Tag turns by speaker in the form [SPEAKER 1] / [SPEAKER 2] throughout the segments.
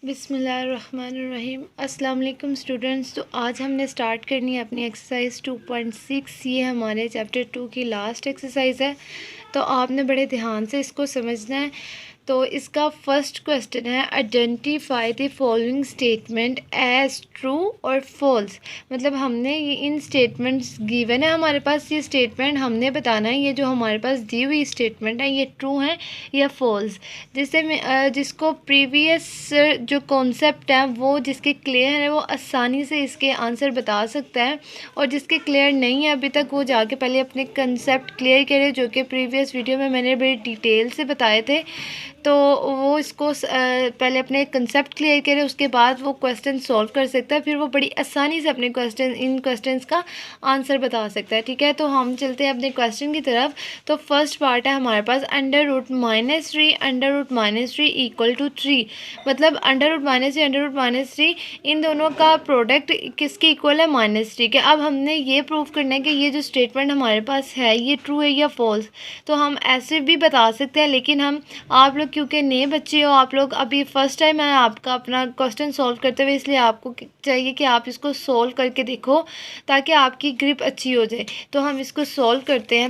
[SPEAKER 1] बिस्मिल्लाहिर्रहमानिर्रहीम। अस्सलाम वालेकुम स्टूडेंट्स। तो आज हमने स्टार्ट करनी है अपनी एक्सरसाइज 2.6। ये हमारे चैप्टर 2 की लास्ट एक्सरसाइज है, तो आपने बड़े ध्यान से इसको समझना है। तो इसका फर्स्ट क्वेश्चन है, identify the following statement as true और फॉल्स। मतलब हमने ये इन स्टेटमेंट्स गिवन है हमारे पास, ये स्टेटमेंट हमने बताना है, ये जो हमारे पास दी हुई स्टेटमेंट है ये ट्रू है या फॉल्स। जिसको प्रीवियस जो कॉन्सेप्ट है वो जिसके क्लियर है वो आसानी से इसके आंसर बता सकता है, और जिसके क्लियर नहीं है अभी तक वो जाके पहले अपने कंसेप्ट क्लियर करे, जो कि प्रीवियस वीडियो में मैंने बड़ी डिटेल से बताए थे। तो वो इसको पहले अपने कंसेप्ट क्लियर करे, उसके बाद वो क्वेश्चन सॉल्व कर सकता है, फिर वो बड़ी आसानी से अपने इन क्वेश्चंस का आंसर बता सकता है। ठीक है, तो हम चलते हैं अपने क्वेश्चन की तरफ। तो फर्स्ट पार्ट है हमारे पास, अंडर रूट इक्वल टू 3। मतलब अंडर रूट इन दोनों का प्रोडक्ट किसके इक्वल है, -3 के। अब हमने ये प्रूव करना है कि ये जो स्टेटमेंट हमारे पास है ये ट्रू है या फॉल्स। तो हम ऐसे भी बता सकते हैं, लेकिन हम आप लोग क्योंकि नए बच्चे हो, आप लोग अभी फर्स्ट टाइम है आपका अपना क्वेश्चन सॉल्व करते हुए, इसलिए आपको चाहिए कि आप इसको सॉल्व करके देखो ताकि आपकी ग्रिप अच्छी हो जाए। तो हम इसको सॉल्व करते हैं।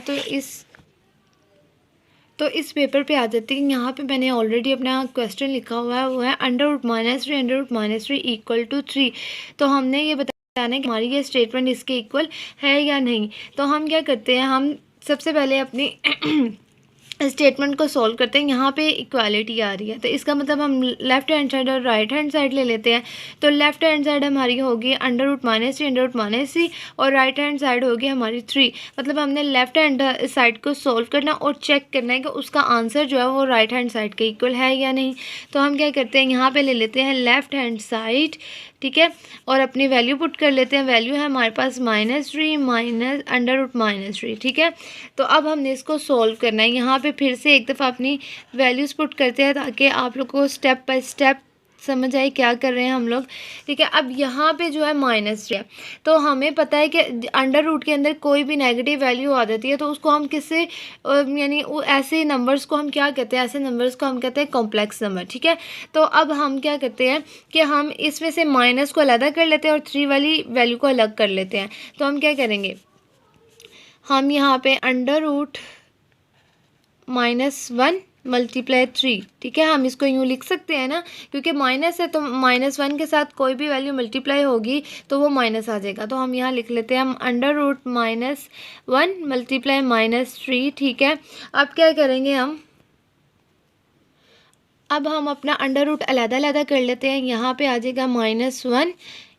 [SPEAKER 1] तो इस पेपर पे आ जाते हैं। यहाँ पे मैंने ऑलरेडी अपना क्वेश्चन लिखा हुआ है, वो है अंडर रूट इक्वल टू 3। तो हमने ये बताना है कि हमारी ये स्टेटमेंट इसके इक्वल है या नहीं। तो हम क्या करते हैं, हम सबसे पहले अपनी स्टेटमेंट को सॉल्व करते हैं। यहाँ पे इक्वालिटी आ रही है, तो इसका मतलब हम लेफ्ट हैंड साइड और राइट हैंड साइड ले लेते हैं। तो लेफ्ट हैंड साइड हमारी होगी अंडर रूट -3 और राइट हैंड साइड होगी हमारी 3। मतलब हमने लेफ्ट हैंड साइड को सॉल्व करना और चेक करना है कि उसका आंसर जो है वो राइट हैंड साइड के इक्वल है या नहीं। तो हम क्या करते हैं, यहाँ पे ले लेते हैं लेफ्ट हैंड साइड, ठीक है, और अपनी वैल्यू पुट कर लेते हैं। वैल्यू है हमारे पास -3 माइनस अंडर रूट -3, ठीक है। तो अब हमने इसको सॉल्व करना है। यहाँ पे फिर से एक दफ़ा अपनी वैल्यूज़ पुट करते हैं ताकि आप लोग को स्टेप बाय स्टेप समझ आए क्या कर रहे हैं हम लोग। ठीक है, अब यहाँ पे जो है -3 है, तो हमें पता है कि अंडर रूट के अंदर कोई भी नेगेटिव वैल्यू आ जाती है तो उसको हम किससे यानी ऐसे नंबर्स को हम क्या कहते हैं, ऐसे नंबर्स को हम कहते हैं कॉम्प्लेक्स नंबर। ठीक है, तो अब हम क्या करते हैं कि हम इसमें से माइनस को अलग कर लेते हैं और 3 वाली वैल्यू को अलग कर लेते हैं। तो हम क्या करेंगे, हम यहाँ पे अंडर रूट -1 मल्टीप्लाई 3, ठीक है, हम इसको यूँ लिख सकते हैं ना, क्योंकि माइनस है तो -1 के साथ कोई भी वैल्यू मल्टीप्लाई होगी तो वो माइनस आ जाएगा। तो हम यहाँ लिख लेते हैं, हम अंडर रूट -1 मल्टीप्लाई -3, ठीक है। अब क्या करेंगे अब हम अपना अंडर रूट अलग कर लेते हैं। यहाँ पे आ जाएगा -1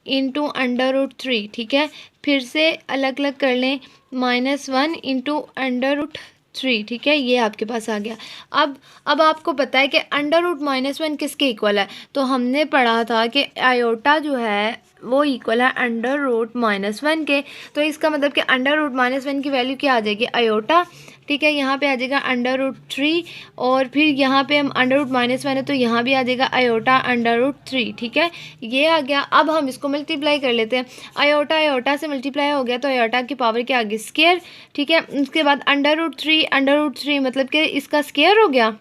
[SPEAKER 1] इंटू अंडर रूट 3, ठीक है। फिर से अलग अलग कर लें, -1 इंटू अंडर रूट 3, ठीक है, ये आपके पास आ गया। अब आपको पता है कि अंडर रूट -1 किसके इक्वल है। तो हमने पढ़ा था कि आयोटा जो है वो इक्वल है अंडर रूट -1 के। तो इसका मतलब कि अंडर रूट -1 की वैल्यू क्या आ जाएगी, आयोटा, ठीक है। यहाँ पे आ जाएगा अंडर रूट 3, और फिर यहाँ पे हम अंडर रूट -1 है तो यहाँ भी आ जाएगा आयोटा अंडर रूट 3, ठीक है, ये आ गया। अब हम इसको मल्टीप्लाई कर लेते हैं। आयोटा से मल्टीप्लाई हो गया तो आयोटा की पावर क्या आ गई, स्क्वायर, ठीक है। उसके बाद अंडर रूट 3 मतलब कि इसका स्क्वायर हो गया,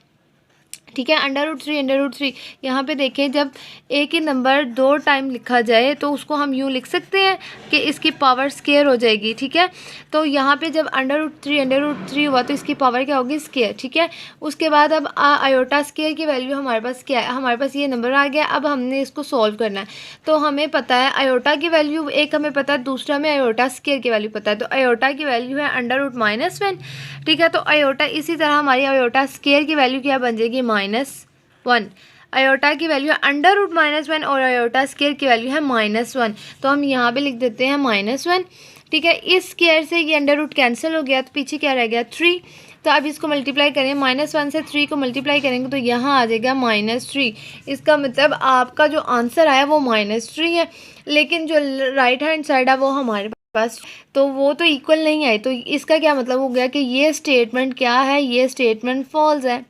[SPEAKER 1] ठीक है। अंडर रूट 3 यहाँ पे देखें, जब एक ही नंबर 2 टाइम लिखा जाए तो उसको हम यूँ लिख सकते हैं कि इसकी पावर स्क्वायर हो जाएगी, ठीक है। तो यहाँ पे जब अंडर रूट 3 हुआ तो इसकी पावर क्या होगी, स्क्वायर, ठीक है। उसके बाद अब आयोटा स्क्वायर की वैल्यू हमारे पास क्या है, हमारे पास ये नंबर आ गया। अब हमने इसको सॉल्व करना है। तो हमें पता है आयोटा की वैल्यू, एक हमें पता है, दूसरा हमें आयोटा स्क्वायर की वैल्यू पता है। तो आयोटा की वैल्यू है अंडर रूट -1, ठीक है। तो आयोटा, इसी तरह हमारी आयोटा स्क्वायर की वैल्यू क्या बन जाएगी, -1। आयोटा की वैल्यू है अंडर रूट -1 और आयोटा स्क्वायर की वैल्यू है -1। तो हम यहाँ पे लिख देते हैं -1, ठीक है। इस स्क्वायर से ये अंडर रूट कैंसिल हो गया तो पीछे क्या रह गया, 3। तो अब इसको मल्टीप्लाई करें, -1 से 3 को मल्टीप्लाई करेंगे तो यहाँ आ जाएगा -3। इसका मतलब आपका जो आंसर आया वो -3 है, लेकिन जो राइट हैंड साइड है वो हमारे पास, तो वो तो इक्वल नहीं आई। तो इसका क्या मतलब हो गया कि ये स्टेटमेंट क्या है, ये स्टेटमेंट फॉल्स है,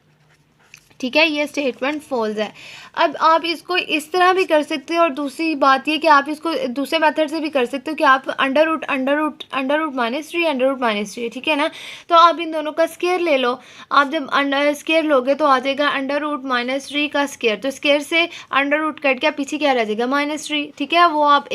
[SPEAKER 1] ठीक है, ये स्टेटमेंट फॉल्स है। अब आप इसको इस तरह भी कर सकते हो, और दूसरी बात ये कि आप इसको दूसरे मेथड से भी कर सकते हो कि आप अंडर रूट -3 अंडर रूट -3, ठीक है ना। तो आप इन दोनों का स्केयर ले लो। आप जब स्केयर लोगे तो आ जाएगा अंडर रूट -3 का स्केयर, तो स्केयर से अंडर रूट कट के पीछे क्या रह जाएगा -3, ठीक है। वो आप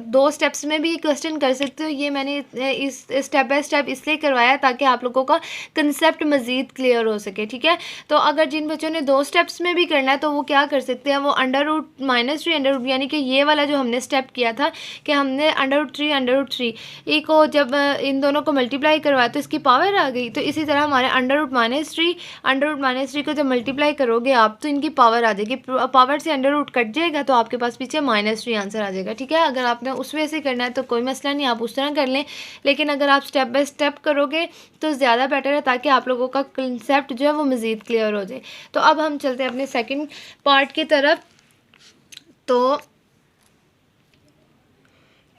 [SPEAKER 1] दो स्टेप्स में भी क्वेश्चन कर सकते हो। ये मैंने इस स्टेप बाय स्टेप इसलिए करवाया ताकि आप लोगों का कंसेप्ट मज़ीद क्लियर हो सके, ठीक है। तो अगर जिन बच्चों ने 2 स्टेप्स में भी करना है तो वो क्या कर सकते हैं, वो अंडर रूट -3 अंडर रूट, यानी कि ये वाला जो हमने स्टेप किया था कि हमने अंडर रूट 3 ई को जब इन दोनों को मल्टीप्लाई करवाया तो इसकी पावर आ गई। तो इसी तरह हमारे अंडर रूट -3 को जब मल्टीप्लाई करोगे आप तो इनकी पावर आ जाएगी, पावर से अंडर रूट कट जाएगा तो आपके पास पीछे -3 आंसर आ जाएगा, ठीक है। अगर आपने उस वे से करना है तो कोई मसला नहीं, आप उस तरह कर लें, लेकिन अगर आप स्टेप बाय स्टेप करोगे तो ज़्यादा बेटर है ताकि आप लोगों का कंसेप्ट जो है वो मज़ीद क्लियर हो जाए। तो अब हम चलते हैं अपने सेकंड पार्ट की तरफ।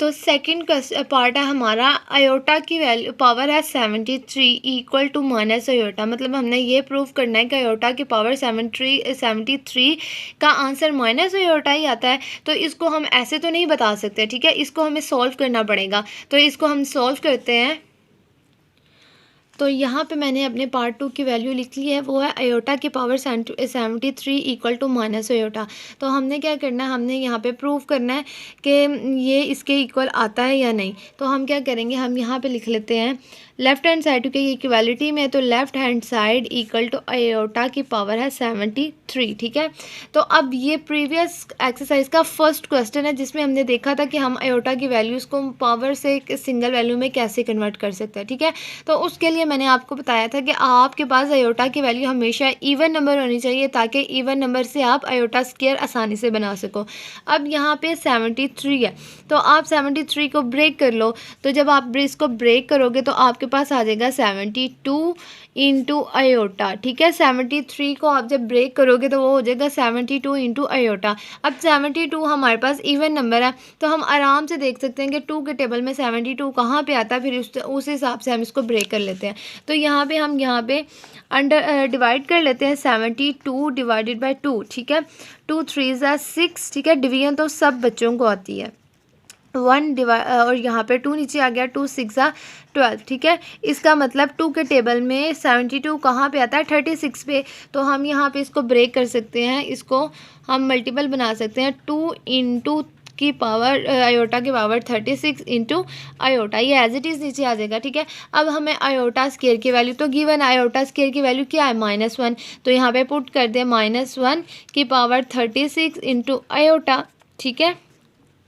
[SPEAKER 1] तो सेकंड पार्ट है हमारा, आयोटा की वैल्यू पावर है 73 इक्वल टू माइनस आयोटा। मतलब हमने ये प्रूव करना है कि आयोटा की पावर 73 का आंसर माइनस आयोटा ही आता है। तो इसको हम ऐसे तो नहीं बता सकते, ठीक है, इसको हमें सॉल्व करना पड़ेगा। तो इसको हम सॉल्व करते हैं। तो यहाँ पे मैंने अपने पार्ट 2 की वैल्यू लिख ली है, वो है आयोटा की power 73 equal to minus iota. तो हमने क्या करना है, हमने यहाँ पे प्रूव करना है कि ये इसके इक्वल आता है या नहीं। तो हम क्या करेंगे, हम यहाँ पे लिख लेते हैं लेफ्ट हैंड साइड, क्योंकि इक्वालिटी में, तो left hand side equal to iota की पावर है 73, ठीक है। तो अब ये प्रीवियस एक्सरसाइज का फर्स्ट क्वेश्चन है जिसमें हमने देखा था कि हम आयोटा की वैल्यूज़ को पावर से सिंगल वैल्यू में कैसे कन्वर्ट कर सकते हैं, ठीक है। तो उसके लिए मैंने आपको बताया था कि आपके पास आयोटा की वैल्यू हमेशा इवन नंबर होनी चाहिए ताकि इवन नंबर से आप आयोटा स्क्वायर आसानी से बना सको। अब यहाँ पे 73 है, तो आप 73 को ब्रेक कर लो। तो जब आप इसको ब्रेक करोगे तो आपके पास आ जाएगा 72 इंटू आयोटा, ठीक है। 73 को आप जब ब्रेक करोगे तो वो हो जाएगा 72 इंटू आयोटा। अब 72 हमारे पास इवन नंबर है, तो हम आराम से देख सकते हैं कि 2 के टेबल में 72 कहाँ पे आता है, फिर उस हिसाब से हम इसको ब्रेक कर लेते हैं। तो यहाँ पे हम अंडर डिवाइड कर लेते हैं 72 डिवाइडेड बाई 2, ठीक है। 2 3 ज़ा 6, ठीक है। डिवीजन तो सब बच्चों को आती है। 1 डिवाइड और यहाँ पे 2 नीचे आ गया, 2 6 ज़ा 12, ठीक है। इसका मतलब 2 के टेबल में 72 कहाँ पे आता है, 36 पे। तो हम यहाँ पे इसको ब्रेक कर सकते हैं, इसको हम मल्टीपल बना सकते हैं। 2 इंटू की पावर आयोटा की पावर 36 इंटू आयोटा, ये एज इट इज़ नीचे आ जाएगा, ठीक है। अब हमें आयोटा स्केयर की वैल्यू, तो गिवन आयोटा स्केयर की वैल्यू क्या है, -1। तो यहाँ पे पुट कर दें -1 की पावर 36 इंटू आयोटा, ठीक है।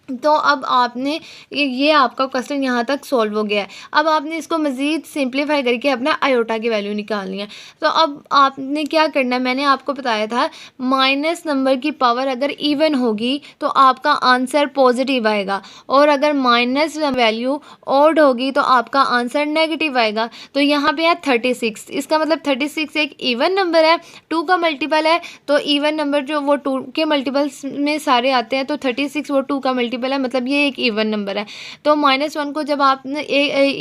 [SPEAKER 1] तो अब आपने ये आपका क्वेश्चन यहाँ तक सॉल्व हो गया है। अब आपने इसको मज़ीद सिंप्लीफाई करके अपना आयोटा की वैल्यू निकालनी है। तो अब आपने क्या करना है, मैंने आपको बताया था माइनस नंबर की पावर अगर इवन होगी तो आपका आंसर पॉजिटिव आएगा, और अगर माइनस वैल्यू ऑड होगी तो आपका आंसर नेगेटिव आएगा। तो यहाँ पे है 36, इसका मतलब 36 एक इवन नंबर है, 2 का मल्टीपल है। तो इवन नंबर जो वो 2 के मल्टीपल्स में सारे आते हैं, तो 36 वो 2 का मल्टीपल है, मतलब ये एक इवन नंबर है। तो -1 को जब आपने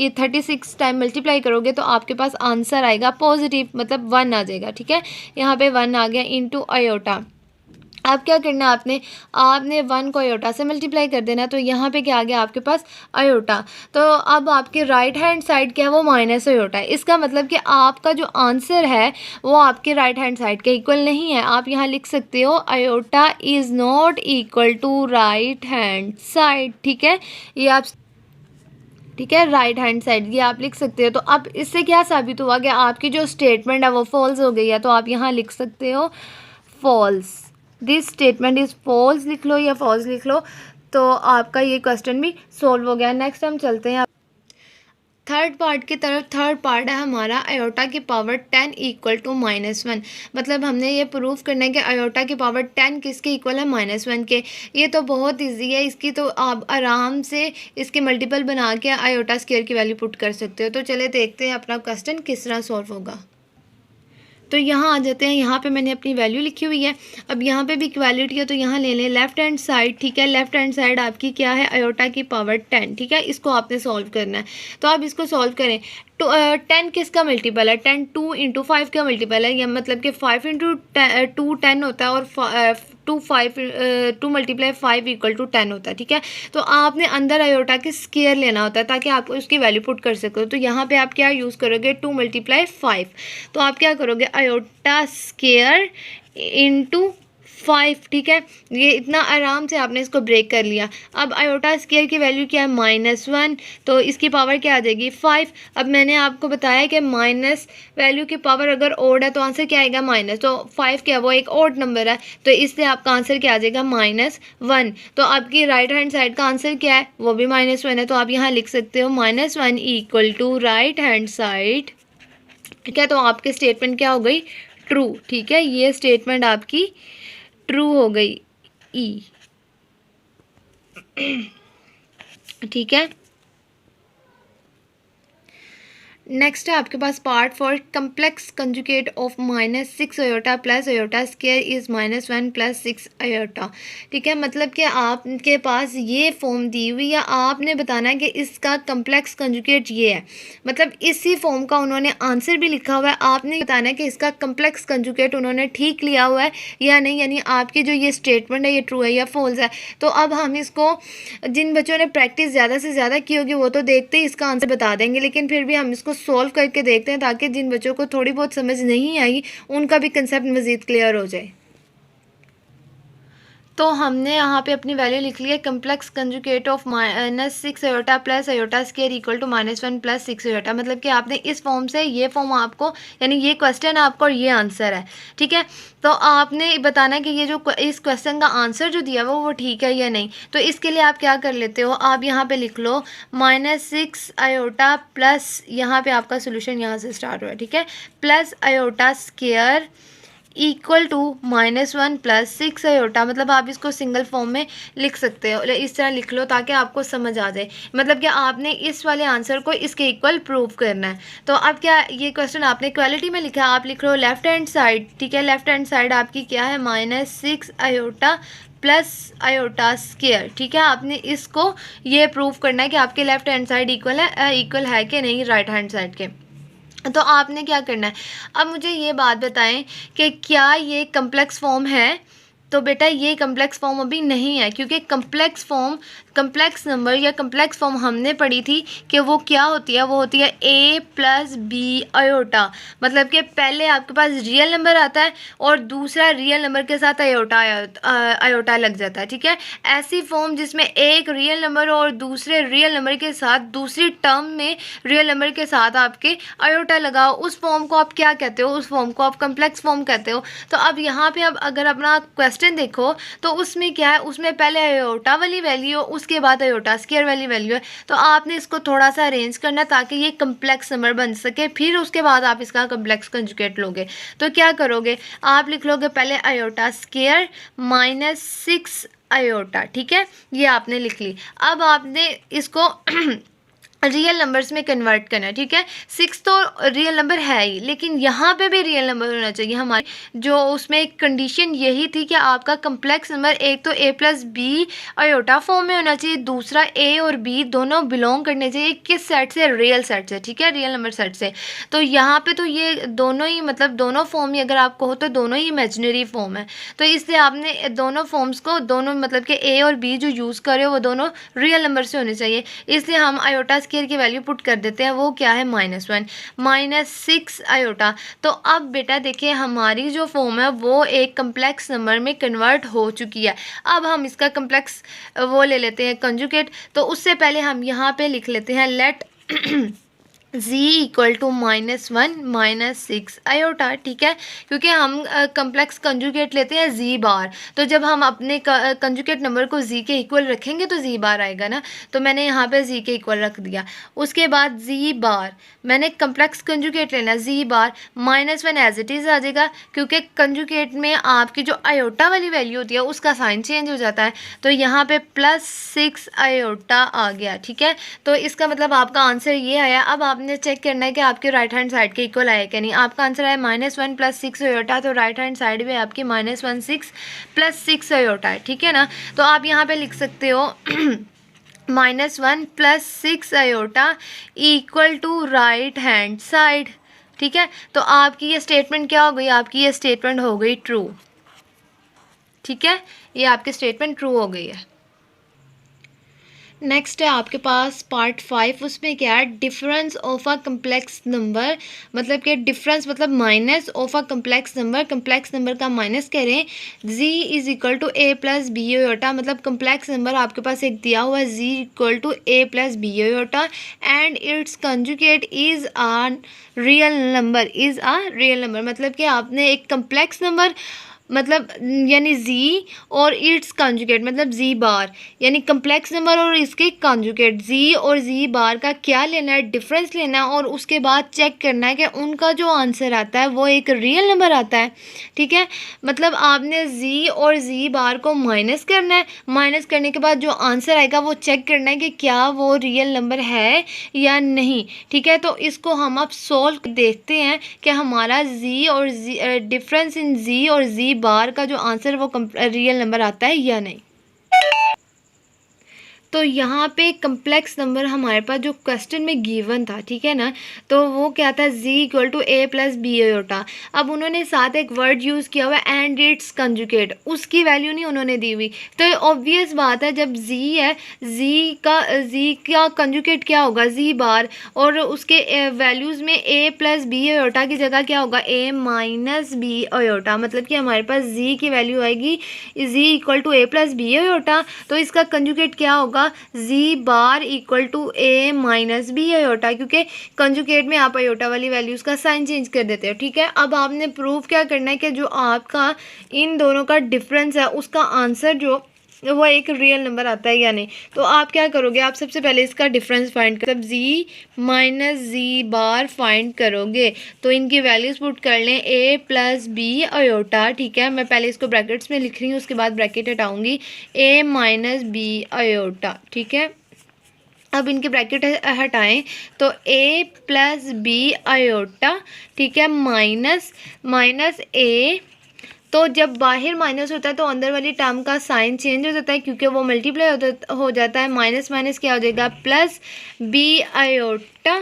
[SPEAKER 1] 36 टाइम मल्टीप्लाई करोगे तो आपके पास आंसर आएगा पॉजिटिव, मतलब 1 आ जाएगा, ठीक है। यहाँ पे 1 आ गया इंटू आयोटा। अब क्या करना है, आपने 1 को आयोटा से मल्टीप्लाई कर देना। तो यहाँ पे क्या आ गया आपके पास, आयोटा। तो अब आपके राइट हैंड साइड क्या है, वो माइनस आयोटा है। इसका मतलब कि आपका जो आंसर है वो आपके राइट हैंड साइड के इक्वल नहीं है। आप यहाँ लिख सकते हो iota is not equal to right hand side, ठीक है। ये आप, ठीक है, राइट हैंड साइड, ये आप लिख सकते हो। तो अब इससे क्या साबित हुआ कि आपकी जो स्टेटमेंट है वो फॉल्स हो गई है। तो आप यहाँ लिख सकते हो false, this statement is false लिख लो या फॉल्स लिख लो। तो आपका ये क्वेश्चन भी सॉल्व हो गया। नेक्स्ट हम चलते हैं थर्ड पार्ट की तरफ। थर्ड पार्ट है हमारा आयोटा की पावर 10 इक्वल टू -1। मतलब हमने ये प्रूफ करना है कि आयोटा की पावर 10 किसके इक्वल है, -1 के। ये तो बहुत इजी है, इसकी तो आप आराम से इसके मल्टीपल बना के आयोटा स्क्वायर की वैल्यू पुट कर सकते हो। तो चले देखते हैं अपना क्वेश्चन किस तरह सॉल्व होगा। तो यहाँ आ जाते हैं, यहाँ पे मैंने अपनी वैल्यू लिखी हुई है। अब यहाँ पे भी इक्वालिटी है तो यहाँ ले लें लेफ्ट हैंड साइड, ठीक है। लेफ्ट हैंड साइड आपकी क्या है, आयोटा की पावर 10, ठीक है। इसको आपने सॉल्व करना है, तो आप इसको सॉल्व करें। तो 10 किसका मल्टीपल है, 10 2 इंटू 5 का मल्टीपल है, या मतलब कि 5 इंटू 2 10 होता है, और 2 मल्टीप्लाई 5 इक्वल टू 10 होता है, ठीक है। तो आपने अंदर आयोटा के स्केयर लेना होता है ताकि आप उसकी वैल्यू पुट कर सको। तो यहाँ पे आप क्या यूज़ करोगे, 2 मल्टीप्लाई 5, तो आप क्या करोगे, आयोटा स्केयर इंटू 5, ठीक है। ये इतना आराम से आपने इसको ब्रेक कर लिया। अब आयोटा स्केयर की वैल्यू क्या है, -1, तो इसकी पावर क्या आ जाएगी, 5। अब मैंने आपको बताया कि माइनस वैल्यू की पावर अगर ओड है तो आंसर क्या आएगा, माइनस। तो 5 क्या, वो एक ओड नंबर है, तो इससे आपका आंसर क्या आ जाएगा, -1। तो आपकी राइट हैंड साइड का आंसर क्या है, वो भी -1 है। तो आप यहाँ लिख सकते हो -1 equal to right hand side, ठीक है। तो आपकी स्टेटमेंट क्या हो गई, ट्रू, ठीक है। ये स्टेटमेंट आपकी ट्रू हो गई, ई, ठीक है। नेक्स्ट है आपके पास part four complex conjugate of -6 iota plus iota square is -1 plus 6 iota, ठीक है। मतलब कि आपके पास ये फॉर्म दी हुई है, आपने बताना है कि इसका कम्प्लेक्स कंजुगेट ये है, मतलब इसी फॉर्म का उन्होंने आंसर भी लिखा हुआ है। आपने बताना है कि इसका कम्प्लेक्स कंजुगेट उन्होंने ठीक लिया हुआ है या नहीं, यानी आपकी जो ये स्टेटमेंट है ये ट्रू है या फॉल्स है। तो अब हम इसको, जिन बच्चों ने प्रैक्टिस ज़्यादा से ज़्यादा की होगी वो तो देखते ही इसका आंसर बता देंगे, लेकिन फिर भी हम इसको सॉल्व करके देखते हैं ताकि जिन बच्चों को थोड़ी बहुत समझ नहीं आई उनका भी कंसेप्ट मज़ीद क्लियर हो जाए। तो हमने यहाँ पे अपनी वैल्यू लिख ली है, complex conjugate of -6 iota plus iota square equal to -1 plus 6 iota. मतलब कि आपने इस फॉर्म से ये फॉर्म आपको, यानी ये क्वेश्चन आपको और ये आंसर है, ठीक है। तो आपने बताना है कि ये जो इस क्वेश्चन का आंसर जो दिया हुआ वो ठीक है या नहीं। तो इसके लिए आप क्या कर लेते हो, आप यहाँ पे लिख लो -6 आयोटा प्लस, यहाँ पे आपका सोल्यूशन यहाँ से स्टार्ट हुआ है, ठीक है, plus iota square equal to -1 plus 6 iota. मतलब आप इसको सिंगल फॉर्म में लिख सकते हो, इस तरह लिख लो ताकि आपको समझ आ जाए। मतलब कि आपने इस वाले आंसर को इसके इक्वल प्रूव करना है। तो अब क्या, ये क्वेश्चन आपने इक्वालिटी में लिखा है, आप लिख लो लेफ्ट हैंड साइड, ठीक है। लेफ्ट हैंड साइड आपकी क्या है, -6 आयोटा प्लस आयोटा स्केयर, ठीक है। आपने इसको ये प्रूव करना है कि आपके लेफ्ट हैंड साइड इक्वल है कि नहीं राइट हैंड साइड के। तो आपने क्या करना है, अब मुझे ये बात बताएं कि क्या ये कम्प्लेक्स फॉर्म है। तो बेटा ये कम्प्लेक्स फॉर्म अभी नहीं है, क्योंकि कम्प्लेक्स नंबर या कम्प्लेक्स फॉर्म हमने पढ़ी थी कि वो क्या होती है, वो होती है a प्लस बी आयोटा। मतलब कि पहले आपके पास रियल नंबर आता है और दूसरा रियल नंबर के साथ आयोटा लग जाता है, ठीक है। ऐसी फॉर्म जिसमें एक रियल नंबर और दूसरे रियल नंबर के साथ दूसरी टर्म में रियल नंबर के साथ आपके आयोटा लगाओ, उस फॉर्म को आप क्या कहते हो, उस फॉर्म को आप कम्प्लेक्स फॉर्म कहते हो। तो अब यहाँ पे अब अगर अपना क्वेश्चन देखो तो उसमें क्या है, उसमें पहले आयोटा वाली वैल्यू, उसके बाद आयोटा स्केयर वाली वैल्यू है। तो आपने इसको थोड़ा सा अरेंज करना ताकि ये कम्प्लेक्स नंबर बन सके, फिर उसके बाद आप इसका कम्प्लेक्स कंजुगेट लोगे। तो क्या करोगे, आप लिख लोगे पहले आयोटा स्केयर -6 आयोटा, ठीक है, ये आपने लिख ली। अब आपने इसको रियल नंबर्स में कन्वर्ट करना है, ठीक है। 6 तो रियल नंबर है ही, लेकिन यहाँ पे भी रियल नंबर होना चाहिए हमारी। जो उसमें एक कंडीशन यही थी कि आपका कम्प्लेक्स नंबर एक तो a plus B iota form में होना चाहिए, दूसरा a और b दोनों बिलोंग करने चाहिए किस सेट से, रियल सेट से, ठीक है, रियल नंबर सेट से। तो यहाँ पे तो ये दोनों ही, मतलब दोनों फॉर्म ही अगर आपको हो तो दोनों ही इमेजिनरी फॉर्म है। तो इसलिए आपने दोनों फॉर्म्स को, दोनों मतलब कि a और b जो यूज़ कर रहे हो वो दोनों रियल नंबर से होने चाहिए। इसलिए हम आयोटा स्केयर की वैल्यू पुट कर देते हैं, वो क्या है -1 -6 आयोटा। तो अब बेटा देखिए हमारी जो फॉर्म है वो एक कम्प्लेक्स नंबर में कन्वर्ट हो चुकी है। अब हम इसका कम्प्लेक्स वो ले लेते हैं कंजुगेट। तो उससे पहले हम यहाँ पे लिख लेते हैं let z equal to -1 -6 iota, ठीक है, क्योंकि हम कम्प्लेक्स कंजुगेट लेते हैं z बार। तो जब हम अपने कंजुगेट नंबर को z के इक्वल रखेंगे तो z बार आएगा ना, तो मैंने यहाँ पे z के इक्वल रख दिया। उसके बाद z बार मैंने कम्प्लेक्स कंजुगेट लेना, z bar -1 as it is आ जाएगा, क्योंकि कंजुगेट में आपकी जो आयोटा वाली वैल्यू होती है उसका साइन चेंज हो जाता है। तो यहाँ पे +6 आयोटा आ गया, ठीक है। तो इसका मतलब आपका आंसर ये आया। अब आप आपने चेक करना है कि आपके राइट हैंड साइड के इक्वल आया क्या नहीं। आपका आंसर है -1 + 6 आयोटा, तो राइट हैंड साइड में आपकी -1 + 6 आयोटा है, ठीक है ना। तो आप यहाँ पे लिख सकते हो -1 + 6 iota equal to right hand side, ठीक है। तो आपकी ये स्टेटमेंट क्या हो गई, आपकी ये स्टेटमेंट हो गई ट्रू, ठीक है। ये आपकी स्टेटमेंट ट्रू हो गई है। नेक्स्ट है आपके पास पार्ट 5, उसमें क्या है, difference of a complex number, मतलब कि डिफरेंस मतलब minus of a complex number का माइनस करें। z = a + b आयोटा, मतलब कम्प्लेक्स नंबर आपके पास एक दिया हुआ है z = a + b iota and it's conjugate is a real number, मतलब कि आपने एक कम्प्लेक्स नंबर मतलब यानी z और इट्स कॉन्जुगेट मतलब z बार, यानी कम्प्लेक्स नंबर और इसके कॉन्जुगेट z और z बार का क्या लेना है, डिफरेंस लेना है और उसके बाद चेक करना है कि उनका जो आंसर आता है वो एक रियल नंबर आता है, ठीक है। मतलब आपने z और z बार को माइनस करना है, माइनस करने के बाद जो आंसर आएगा वो चेक करना है कि क्या वो रियल नंबर है या नहीं, ठीक है। तो इसको हम अब सॉल्व देखते हैं कि हमारा z और डिफरेंस इन z और z बार का जो आंसर वो रियल नंबर आता है या नहीं। तो यहाँ पे कम्प्लेक्स नंबर हमारे पास जो क्वेश्चन में गिवन था, ठीक है ना, तो वो क्या था, z = a + b आयोटा। अब उन्होंने साथ एक वर्ड यूज़ किया हुआ है एंड इट्स कंजुगेट, उसकी वैल्यू नहीं उन्होंने दी हुई। तो ऑब्वियस बात है जब z है, z का कंजुगेट क्या होगा, z बार, और उसके वैल्यूज़ में a + b आयोटा की जगह क्या होगा, a - b आयोटा, मतलब कि हमारे पास z की वैल्यू आएगी z = a + b आयोटा। तो इसका कंजुगेट क्या होगा, z bar = a - b iota, क्योंकि कंजुगेट में आप आयोटा वाली वैल्यूज़ का साइन चेंज कर देते हो, ठीक है। अब आपने प्रूव क्या करना है कि जो आपका इन दोनों का डिफरेंस है उसका आंसर जो वो एक रियल नंबर आता है या नहीं। तो आप क्या करोगे, आप सबसे पहले इसका डिफरेंस फाइंड कर, मतलब z - z बार फाइंड करोगे। तो इनकी वैल्यूज़ पुट कर लें a + b आयोटा, ठीक है। मैं पहले इसको ब्रैकेट्स में लिख रही हूँ, उसके बाद ब्रैकेट हटाऊँगी, a - b आयोटा, ठीक है। अब इनके ब्रैकेट हटाएं तो a + b आयोटा, ठीक है, माइनस a। तो जब बाहर माइनस होता है तो अंदर वाली टर्म का साइन चेंज हो जाता है, क्योंकि वो मल्टीप्लाई हो जाता है। माइनस माइनस क्या हो जाएगा, +b आयोटा,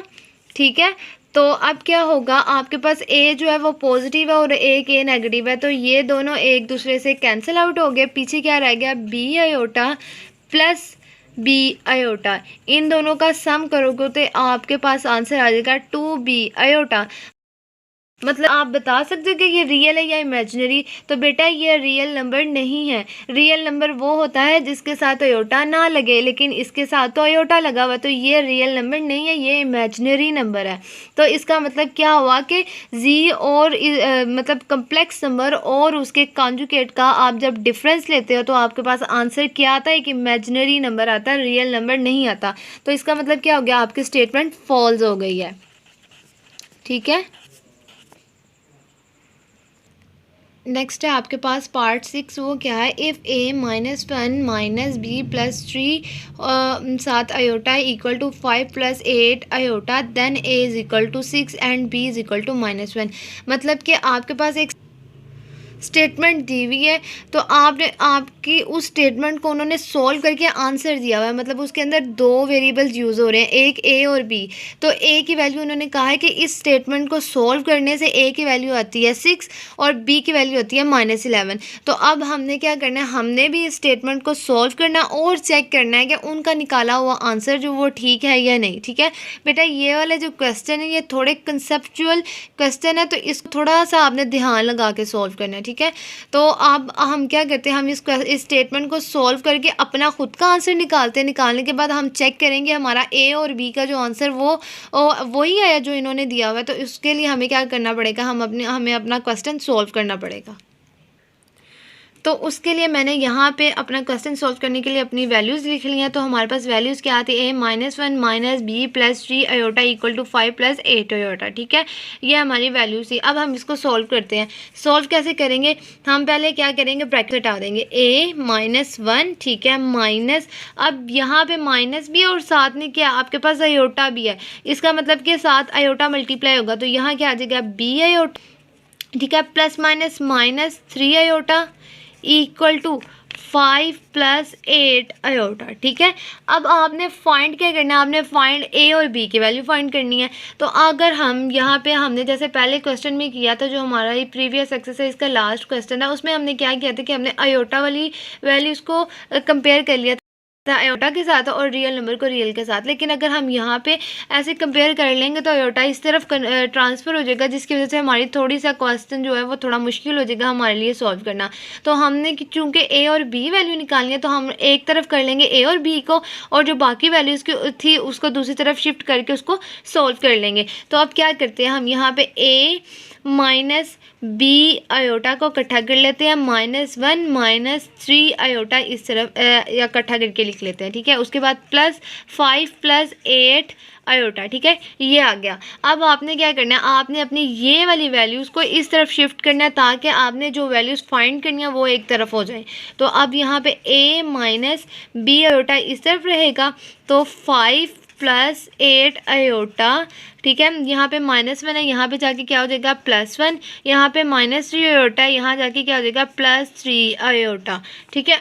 [SPEAKER 1] ठीक है। तो अब क्या होगा, आपके पास a जो है वो पॉजिटिव है और एक a नेगेटिव है, तो ये दोनों एक दूसरे से कैंसिल आउट हो गए। पीछे क्या रह गया, b आयोटा + b आयोटा। इन दोनों का सम करोगे तो आपके पास आंसर आ जाएगा 2b आयोटा। मतलब आप बता सकते हो कि ये रियल है या इमेजिनरी। तो बेटा ये रियल नंबर नहीं है। रियल नंबर वो होता है जिसके साथ आयोटा ना लगे, लेकिन इसके साथ तो आयोटा लगा हुआ, तो ये रियल नंबर नहीं है, ये इमेजिनरी नंबर है। तो इसका मतलब क्या हुआ कि जी और मतलब कम्प्लेक्स नंबर और उसके कॉन्जुगेट का आप जब डिफरेंस लेते हो तो आपके पास आंसर क्या आता है, कि इमेजिनरी नंबर आता है, रियल नंबर नहीं आता। तो इसका मतलब क्या हो गया, आपकी स्टेटमेंट फॉल्स हो गई है, ठीक है। नेक्स्ट है आपके पास पार्ट 6, वो क्या है, if a - 1 - b + 3 7 iota = 5 + 8 iota, then a = 6 and b = -1। मतलब कि आपके पास एक स्टेटमेंट दी हुई है, तो आपने आपकी उस स्टेटमेंट को उन्होंने सॉल्व करके आंसर दिया हुआ है। मतलब उसके अंदर दो वेरिएबल्स यूज़ हो रहे हैं, एक a और b। तो a की वैल्यू उन्होंने कहा है कि इस स्टेटमेंट को सॉल्व करने से a की वैल्यू आती है 6 और b की वैल्यू आती है -11। तो अब हमने क्या करना है, हमने भी इस स्टेटमेंट को सॉल्व करना और चेक करना है कि उनका निकाला हुआ आंसर जो वो ठीक है या नहीं, ठीक है। बेटा ये वाले जो क्वेश्चन है ये थोड़े कंसेप्चुअल क्वेश्चन है, तो इसको थोड़ा सा आपने ध्यान लगा के सॉल्व करना है, ठीक है। तो अब हम क्या करते हैं, हम इस स्टेटमेंट को सॉल्व करके अपना खुद का आंसर निकालते हैं। निकालने के बाद हम चेक करेंगे हमारा ए और बी का जो आंसर वही आया जो इन्होंने दिया हुआ है। तो इसके लिए हमें क्या करना पड़ेगा, हमें अपना क्वेश्चन सॉल्व करना पड़ेगा। तो उसके लिए मैंने यहाँ पे अपना क्वेश्चन सॉल्व करने के लिए अपनी वैल्यूज़ लिख ली हैं। तो हमारे पास वैल्यूज़ क्या आती है, -1 minus b plus 3 iota equal to 5 plus 8 iota. ठीक है, ये हमारी वैल्यूज़ थी। अब हम इसको सॉल्व करते हैं। सॉल्व कैसे करेंगे, हम पहले क्या करेंगे, ब्रैकेट हटा देंगे, a-1, ठीक है, माइनस, अब यहाँ पे माइनस भी और साथ में क्या आपके पास आयोटा भी है, इसका मतलब कि साथ आयोटा मल्टीप्लाई होगा, तो यहाँ क्या आ जाएगा, बी आयोटा, ठीक है, plus minus minus 3 iota equal to 5 plus 8 iota. ठीक है, अब आपने फाइंड क्या करना है, आपने फाइंड ए और बी की वैल्यू फाइंड करनी है। तो अगर हम यहाँ पे हमने जैसे पहले क्वेश्चन में किया था, जो हमारा ये प्रीवियस एक्सरसाइज का लास्ट क्वेश्चन है, उसमें हमने क्या किया था कि हमने आयोटा वाली वैल्यूज़ को कंपेयर कर लिया था आयोटा के साथ और रियल नंबर को रियल के साथ। लेकिन अगर हम यहाँ पे ऐसे कंपेयर कर लेंगे तो आयोटा इस तरफ ट्रांसफ़र हो जाएगा, जिसकी वजह से हमारी थोड़ी सा क्वेश्चन जो है वो थोड़ा मुश्किल हो जाएगा हमारे लिए सॉल्व करना। तो हमने चूँकि ए और बी वैल्यू निकालनी है, तो हम एक तरफ कर लेंगे ए और बी को, और जो बाकी वैल्यूज़ की थी उसको दूसरी तरफ शिफ्ट करके उसको सॉल्व कर लेंगे। तो अब क्या करते हैं, हम यहाँ पे ए माइनस बी आयोटा को इकट्ठा कर लेते हैं, -1 माइनस 3 आयोटा इस तरफ या इकट्ठा करके लिख लेते हैं। ठीक है, उसके बाद प्लस 5 प्लस 8 आयोटा। ठीक है, ये आ गया। अब आपने क्या करना है, आपने अपनी ये वाली वैल्यूज़ को इस तरफ शिफ्ट करना है, ताकि आपने जो वैल्यूज़ फाइंड करनी है वो एक तरफ हो जाए। तो अब यहाँ पे a माइनस बी आयोटा इस तरफ रहेगा, तो 5 प्लस 8 आयोटा। ठीक है, यहाँ पे -1 है, यहाँ पे जाके क्या हो जाएगा, +1, यहाँ पे -3 आयोटा है, यहाँ जाके क्या हो जाएगा, +3 आयोटा। ठीक है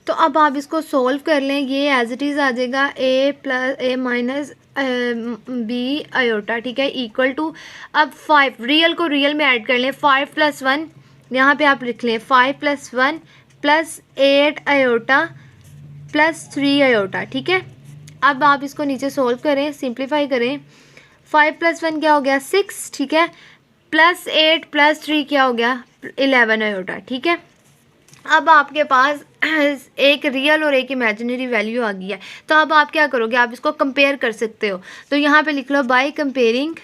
[SPEAKER 1] तो अब आप इसको सॉल्व कर लें, ये एज इट इज़ आ जाएगा a माइनस बी आयोटा। ठीक है, इक्वल टू, अब 5 रियल को रियल में ऐड कर लें, 5 + 1 यहाँ पे आप लिख लें, 5 + 1 + 8 आयोटा प्लस 3 आयोटा। ठीक है, अब आप इसको नीचे सोल्व करें, सिंप्लीफाई करें, 5 + 1 क्या हो गया, 6। ठीक है, +8 + 3 क्या हो गया, 11 आयोटा। ठीक है, अब आपके पास एक रियल और एक इमेजिनरी वैल्यू आ गई है। तो अब आप क्या करोगे, आप इसको कंपेयर कर सकते हो। तो यहाँ पे लिख लो बाय कंपेयरिंग।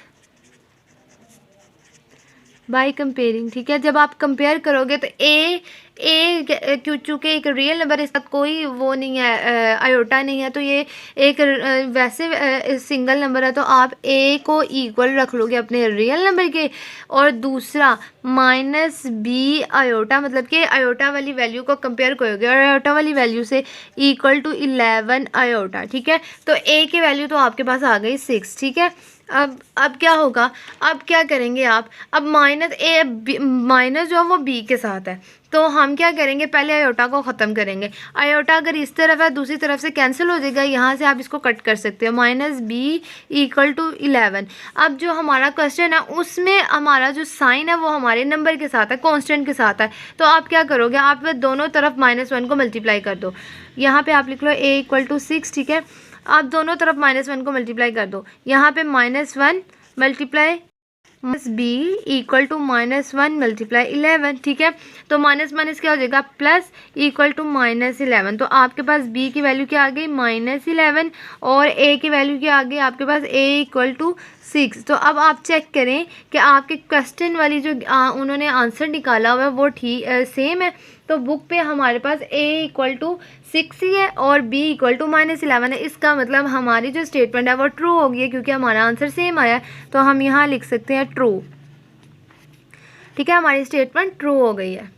[SPEAKER 1] ठीक है, जब आप कंपेयर करोगे तो ए चूँकि एक रियल नंबर, इसका कोई वो नहीं है, आयोटा नहीं है, तो ये एक वैसे सिंगल नंबर है, तो आप ए को इक्वल रख लोगे अपने रियल नंबर के, और दूसरा माइनस बी आयोटा, मतलब कि आयोटा वाली वैल्यू को कंपेयर करोगे, और आयोटा वाली वैल्यू से इक्वल टू 11 आयोटा। ठीक है, तो ए की वैल्यू तो आपके पास आ गई 6। ठीक है, अब क्या होगा, अब क्या करेंगे आप, अब माइनस जो है वो बी के साथ है, तो हम क्या करेंगे, पहले आयोटा को ख़त्म करेंगे। आयोटा अगर इस तरफ है, दूसरी तरफ से कैंसिल हो जाएगा, यहाँ से आप इसको कट कर सकते हो, -b = 11। अब जो हमारा क्वेश्चन है उसमें हमारा जो साइन है वो हमारे नंबर के साथ है, कांस्टेंट के साथ है। तो आप क्या करोगे, आप दोनों तरफ -1 को मल्टीप्लाई कर दो, यहाँ पे आप लिख लो a = 6। ठीक है, आप दोनों तरफ -1 को मल्टीप्लाई कर दो, यहाँ पे -1 मल्टीप्लाई b = -1 मल्टीप्लाई 11। ठीक है, तो माइनस माइनस क्या हो जाएगा, प्लस इक्वल टू -11। तो आपके पास b की वैल्यू क्या आ गई, -11, और a की वैल्यू क्या आ गई आपके पास, a = 6। तो अब आप चेक करें कि आपके क्वेश्चन वाली जो उन्होंने आंसर निकाला हुआ है वो ठीक सेम है। तो बुक पे हमारे पास a = 6 ही है और b = -11 है। इसका मतलब हमारी जो स्टेटमेंट है वो ट्रू होगी है, क्योंकि हमारा आंसर सेम आया है। तो हम यहाँ लिख सकते हैं ट्रू। ठीक है, हमारी स्टेटमेंट ट्रू हो गई है।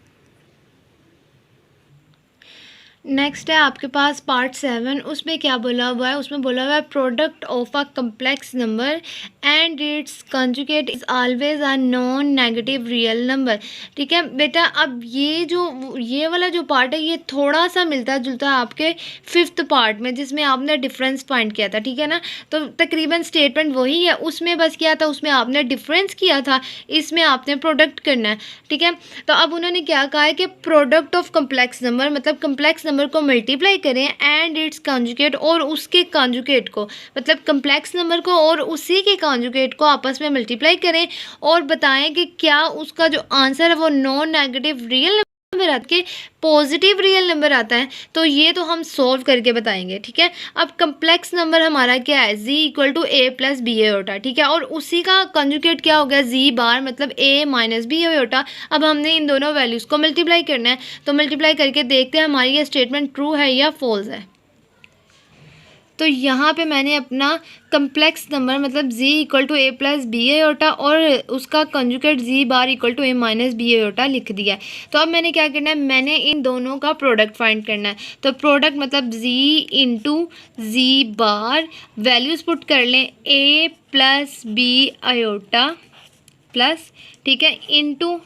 [SPEAKER 1] नेक्स्ट है आपके पास पार्ट 7। उसमें क्या बोला हुआ है, उसमें बोला हुआ है product of a complex number and it's conjugate is always a non negative real number. ठीक है बेटा, अब ये वाला जो पार्ट है ये थोड़ा सा मिलता जुलता है आपके 5th पार्ट में, जिसमें आपने डिफरेंस फाइंड किया था। ठीक है ना, तो तकरीबन स्टेटमेंट वही है, उसमें बस क्या था, उसमें आपने डिफरेंस किया था, इसमें आपने प्रोडक्ट करना है। ठीक है, तो अब उन्होंने क्या कहा है कि प्रोडक्ट ऑफ कम्प्लेक्स नंबर, मतलब कम्प्लेक्स नंबर को मल्टीप्लाई करें एंड इट्स कॉन्जुगेट, और उसके कॉन्जुगेट को, मतलब कम्प्लेक्स नंबर को और उसी के कॉन्जुगेट को आपस में मल्टीप्लाई करें, और बताएं कि क्या उसका जो आंसर है वो non negative real number number आता है, पॉजिटिव रियल नंबर आता है, तो ये तो हम सॉल्व करके बताएंगे, ठीक है। अब कम्प्लेक्स नंबर हमारा क्या है, z equal to a plus B iota, ठीक है, और उसी का कंजुगेट क्या हो गया, z बार मतलब a माइनस बी आयोटा। अब हमने इन दोनों वैल्यूज़ को मल्टीप्लाई करना है, तो मल्टीप्लाई करके देखते हैं हमारी ये स्टेटमेंट ट्रू है या फॉल्स है। तो यहाँ पे मैंने अपना कम्प्लेक्स नंबर मतलब z equal to a plus B iota और उसका conjugate z bar equal to a minus b iota लिख दिया है। तो अब मैंने क्या करना है, मैंने इन दोनों का प्रोडक्ट फाइंड करना है। तो प्रोडक्ट मतलब z into z bar, values put कर लें a plus B iota plus, ठीक है, into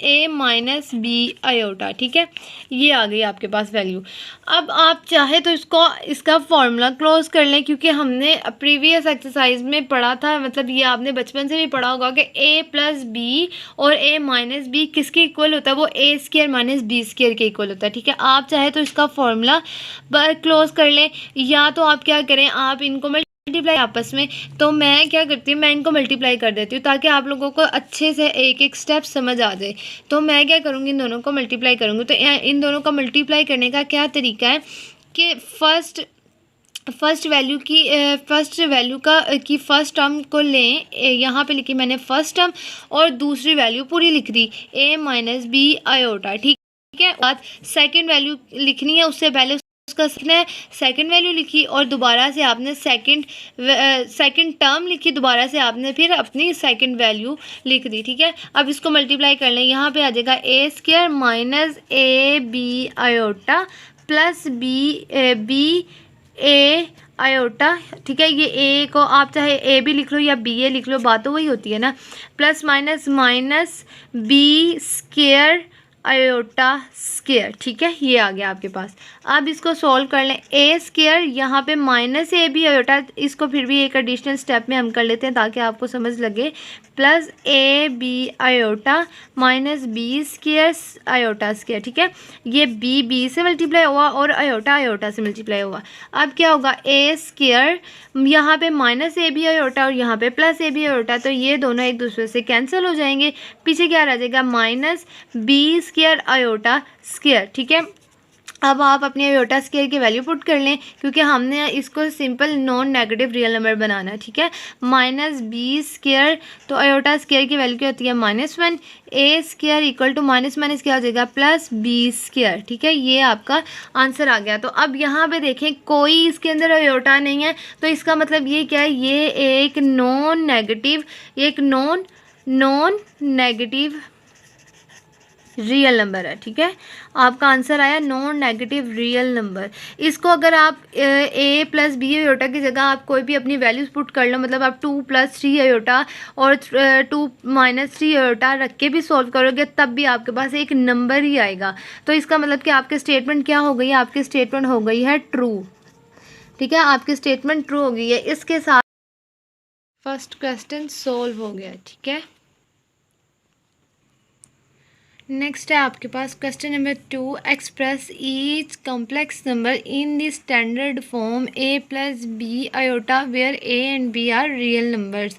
[SPEAKER 1] a minus b iota, ठीक है, ये आ गई आपके पास वैल्यू। अब आप चाहे तो इसका फॉर्मूला क्लोज कर लें, क्योंकि हमने प्रीवियस एक्सरसाइज में पढ़ा था, मतलब ये आपने बचपन से भी पढ़ा होगा कि a प्लस बी और a माइनस बी किसके इक्वल होता है, वो a square minus B square के इक्वल होता है, ठीक है। आप चाहे तो इसका फॉर्मूला क्लोज कर लें, या तो आप क्या करें, आप इनको मल्टीप्लाई आपस में, तो मैं क्या करती हूँ, मैं इनको मल्टीप्लाई कर देती हूँ ताकि आप लोगों को अच्छे से एक एक स्टेप समझ आ जाए। तो मैं क्या करूँगी, इन दोनों को मल्टीप्लाई करूँगी। तो इन दोनों का मल्टीप्लाई करने का क्या तरीका है कि फर्स्ट वैल्यू की फ़र्स्ट टर्म को लें, यहाँ पे लिखी मैंने फर्स्ट टर्म और दूसरी वैल्यू पूरी लिख दी a माइनस बी आयोटा, ठीक है। बाद सेकेंड वैल्यू लिखनी है, उससे पहले उसका सेकंड वैल्यू लिखी और दोबारा से आपने सेकंड टर्म लिखी, दोबारा से आपने फिर अपनी सेकंड वैल्यू लिख दी, ठीक है। अब इसको मल्टीप्लाई कर लें, यहाँ पे आ जाएगा a square minus a b iota plus b a iota, ठीक है। ये a को आप चाहे a भी लिख लो या b a लिख लो, बात तो वही होती है ना, plus minus b square iota square, ठीक है, ये आ गया आपके पास। अब इसको सॉल्व कर लें, a स्क्वायर यहाँ पे माइनस a बी आयोटा, इसको फिर भी एक एडिशनल स्टेप में हम कर लेते हैं ताकि आपको समझ लगे, plus a b iota minus B square iota square, ठीक है। ये b से मल्टीप्लाई हुआ और आयोटा से मल्टीप्लाई हुआ। अब क्या होगा, a स्क्वायर यहाँ पे माइनस a बी आयोटा और यहाँ पे प्लस a बी आयोटा, तो ये दोनों एक दूसरे से कैंसिल हो जाएंगे, पीछे क्या रह जाएगा, minus b square iota square, ठीक है। अब आप अपने आयोटा स्क्वायर की वैल्यू पुट कर लें, क्योंकि हमने इसको simple non negative real number बनाना है, ठीक है। माइनस बी स्क्वायर, तो आयोटा स्क्वायर की वैल्यू क्या होती है, -1, a square equal to minus क्या हो जाएगा, प्लस बी स्क्वायर, ठीक है। ये आपका आंसर आ गया। तो अब यहाँ पे देखें कोई इसके अंदर आयोटा नहीं है, तो इसका मतलब ये क्या है, ये एक नॉन नेगेटिव रियल नंबर है, ठीक है। आपका आंसर आया नॉन नेगेटिव रियल नंबर। इसको अगर आप a प्लस बी आयोटा की जगह आप कोई भी अपनी वैल्यूज़ पुट कर लो, मतलब आप 2 + 3 आयोटा और 2 - 3 आयोटा रख के भी सॉल्व करोगे, तब भी आपके पास एक नंबर ही आएगा। तो इसका मतलब कि आपकी स्टेटमेंट क्या हो गई है, आपकी स्टेटमेंट हो गई है ट्रू, ठीक है, आपकी स्टेटमेंट ट्रू हो गई है। इसके साथ फर्स्ट क्वेश्चन सॉल्व हो गया, ठीक है। नेक्स्ट है आपके पास question number 2, express each complex number in the standard form a plus B iota where a and b are real numbers.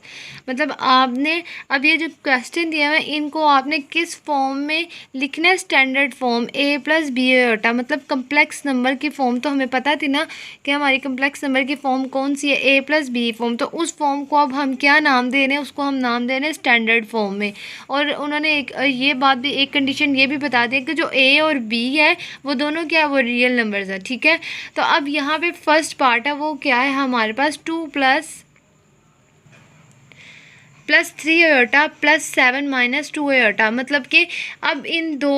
[SPEAKER 1] मतलब आपने अब ये जो क्वेश्चन दिया है इनको आपने किस फॉर्म में लिखना है, standard form a plus B iota, मतलब कम्प्लेक्स नंबर की फॉर्म तो हमें पता थी ना कि हमारी कम्प्लेक्स नंबर की फॉर्म कौन सी है, a प्लस बी फॉर्म। तो उस फॉर्म को अब हम क्या नाम दे रहे हैं, उसको हम नाम दे रहे हैं स्टैंडर्ड फॉर्म में। और उन्होंने ये बात भी, एक कंडीशन ये भी बता दें कि जो a और b है वो दोनों क्या है, वो रियल नंबर्स है, ठीक है। तो अब यहाँ पे फर्स्ट पार्ट है वो क्या है हमारे पास, 2 + 3 आयोटा प्लस 7 - 2 आयोटा, मतलब कि अब इन दो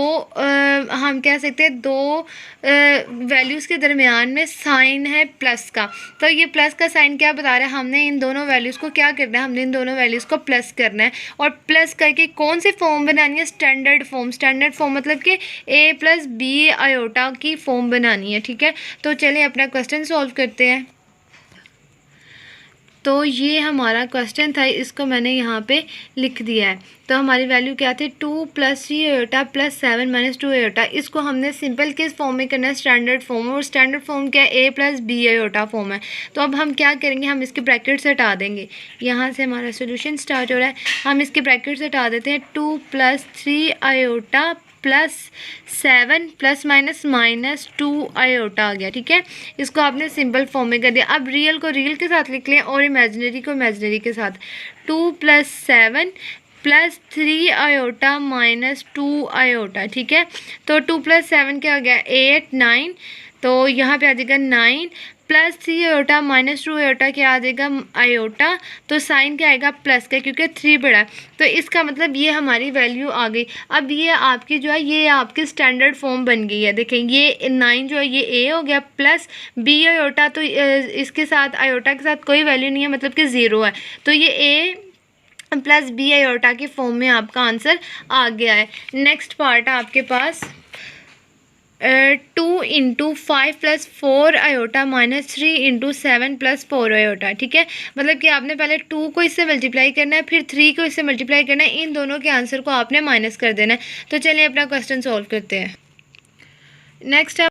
[SPEAKER 1] हम कह सकते हैं दो वैल्यूज़ के दरमियान में साइन है प्लस का। तो ये प्लस का साइन क्या बता रहा है, हमने इन दोनों वैल्यूज़ को क्या करना है, हमने इन दोनों वैल्यूज़ को प्लस करना है और प्लस करके कौन सी फॉर्म बनानी है, स्टैंडर्ड फॉर्म मतलब कि a प्लस बी आयोटा की फॉर्म बनानी है, ठीक है। तो चलिए अपना क्वेश्चन सॉल्व करते हैं। तो ये हमारा क्वेश्चन था, इसको मैंने यहाँ पे लिख दिया है। तो हमारी वैल्यू क्या थी, 2 + 3 आयोटा प्लस 7 - 2 आयोटा। इसको हमने सिंपल किस फॉर्म में करना है, स्टैंडर्ड फॉर्म, और स्टैंडर्ड फॉर्म क्या है, a plus B iota form है। तो अब हम क्या करेंगे, हम इसके ब्रैकेट्स हटा देंगे, यहाँ से हमारा सोल्यूशन स्टार्ट हो रहा है, हम इसके ब्रैकेट्स हटा देते हैं। 2 + 3 आयोटा +7 प्लस माइनस -2 आयोटा आ गया, ठीक है। इसको आपने सिंपल फॉर्म में कर दिया। अब रियल को रियल के साथ लिख लें और इमेजिनरी को इमेजिनरी के साथ। 2 + 7 +3 आयोटा -2 आयोटा, ठीक है। तो 2 + 7 क्या हो गया 8 9, तो यहाँ पे आ जाएगा 9 +3 आयोटा -2 आयोटा क्या आ जाएगा आयोटा, तो साइन क्या आएगा प्लस का, क्योंकि 3 बड़ा है। तो इसका मतलब ये हमारी वैल्यू आ गई। अब ये आपकी जो है ये आपकी स्टैंडर्ड फॉर्म बन गई है। देखें ये 9 जो है ये ए हो गया प्लस बी आयोटा, तो इसके साथ आयोटा के साथ कोई वैल्यू नहीं है, मतलब कि 0 है। तो ये ए प्लस बी आयोटा के फॉर्म में आपका आंसर आ गया है। नेक्स्ट पार्ट है आपके पास 2 × 5 + 4 आयोटा -3 × 7 + 4 आयोटा, ठीक है। मतलब कि आपने पहले 2 को इससे मल्टीप्लाई करना है, फिर 3 को इससे मल्टीप्लाई करना है, इन दोनों के आंसर को आपने माइनस कर देना है। तो चलिए अपना क्वेश्चन सॉल्व करते हैं। नेक्स्ट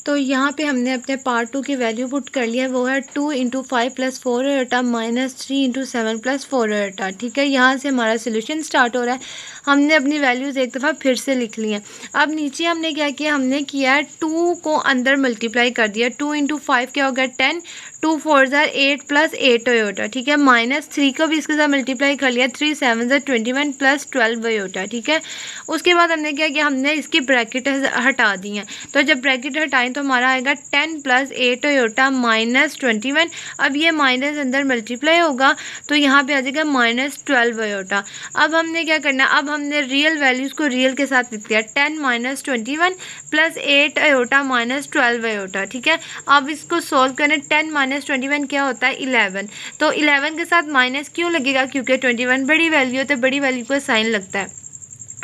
[SPEAKER 1] तो यहाँ पे हमने अपने पार्ट 2 की वैल्यू पुट कर लिया है, वो है 2 × 5 + 4 आयोटा -3 × 7 + 4 आयोटा, ठीक है। यहाँ से हमारा सोल्यूशन स्टार्ट हो रहा है। हमने अपनी वैल्यूज़ एक दफ़ा फिर से लिख ली हैं। अब नीचे हमने क्या किया, हमने किया 2 को अंदर मल्टीप्लाई कर दिया। 2 × 5 क्या हो गया 10, 2 4 = 8 + 8 आयोटा, ठीक है। -3 को भी इसके साथ मल्टीप्लाई कर लिया, 3 7 = 21 + 12 आयोटा, ठीक है। उसके बाद हमने क्या किया, हमने इसकी ब्रैकेट हटा दी हैं। तो जब ब्रैकेट हटाएं तो हमारा आएगा 10 + 8 आयोटा -21। अब ये माइनस अंदर मल्टीप्लाई होगा तो यहाँ पे आ जाएगा -12 आयोटा। अब हमने क्या करना, अब हमने रियल वैल्यूज़ को रियल के साथ लिख दिया। 10 - 21 + 8 आयोटा -12 आयोटा, ठीक है। अब इसको सोल्व करें। 10 - 21 क्या होता है 11, तो 11 के साथ माइनस क्यों लगेगा, क्योंकि 21 बड़ी वैल्यू है, तो बड़ी वैल्यू को साइन लगता है।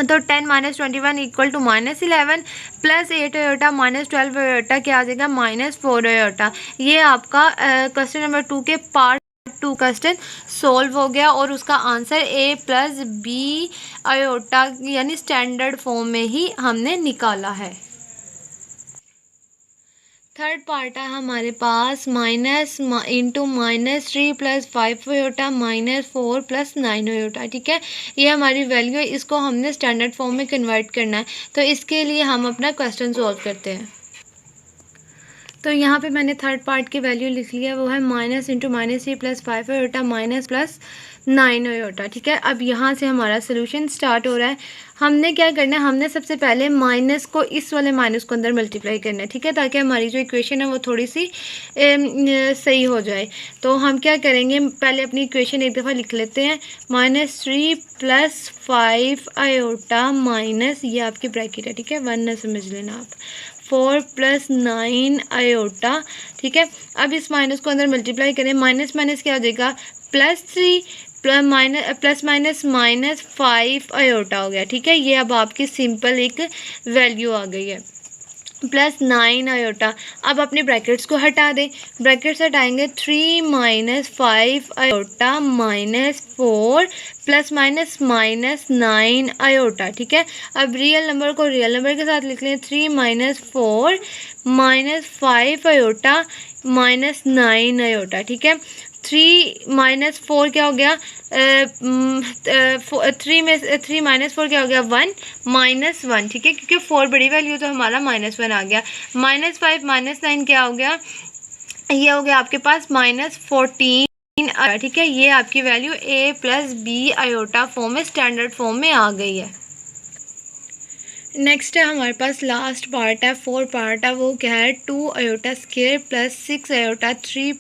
[SPEAKER 1] तो 10 - 21 = -11 + 8 आयोटा -12 आयोटा क्या आ जाएगा -4 आयोटा। ये आपका क्वेश्चन नंबर 2 के पार्ट 2 क्वेश्चन सोल्व हो गया और उसका आंसर A + B आयोटा यानी स्टैंडर्ड फॉर्म में ही हमने निकाला है। थर्ड पार्ट है हमारे पास -(-3 + 5 आयोटा -4 + 9 आयोटा, ठीक है। ये हमारी वैल्यू है, इसको हमने स्टैंडर्ड फॉर्म में कन्वर्ट करना है। तो इसके लिए हम अपना क्वेश्चन सॉल्व करते हैं। तो यहाँ पे मैंने थर्ड पार्ट की वैल्यू लिख लिया, वो है -(-3 + 5 आयोटा -+9 आयोटा, ठीक है। अब यहाँ से हमारा सोल्यूशन स्टार्ट हो रहा है। हमने क्या करना है, हमने सबसे पहले माइनस को इस वाले माइनस को अंदर मल्टीप्लाई करना है, ठीक है, ताकि हमारी जो इक्वेशन है वो थोड़ी सी सही हो जाए। तो हम क्या करेंगे, पहले अपनी इक्वेशन एक दफ़ा लिख लेते हैं। -3 + 5 आयोटा माइनस, ये आपकी ब्रैकेट है, ठीक है, 1 ना समझ लेना आप, 4 + 9 आयोटा, ठीक है। अब इस माइनस को अंदर मल्टीप्लाई करें, माइनस माइनस क्या हो जाएगा +3 प्लस माइनस -5 आयोटा हो गया, ठीक है। ये अब आपकी सिंपल एक वैल्यू आ गई है +9 आयोटा। अब अपने ब्रैकेट्स को हटा दें, ब्रैकेट्स हटाएंगे 3 - 5 आयोटा -4 ± -9 आयोटा, ठीक है। अब रियल नंबर को रियल नंबर के साथ लिख लें, 3 - 4 -5 आयोटा -9 आयोटा, ठीक है। 3 - 4 क्या हो गया, 3 में 3 - 4 क्या हो गया 1 -1, ठीक है, क्योंकि 4 बड़ी वैल्यू तो हमारा -1 आ गया। -5 -9 क्या हो गया, ये हो गया आपके पास -14, ठीक है। ये आपकी value A + B iota form में स्टैंडर्ड फॉर्म में आ गई है। नेक्स्ट है हमारे पास लास्ट पार्ट है, 4 पार्ट है, वो क्या है 2 iota square + 6 iota 3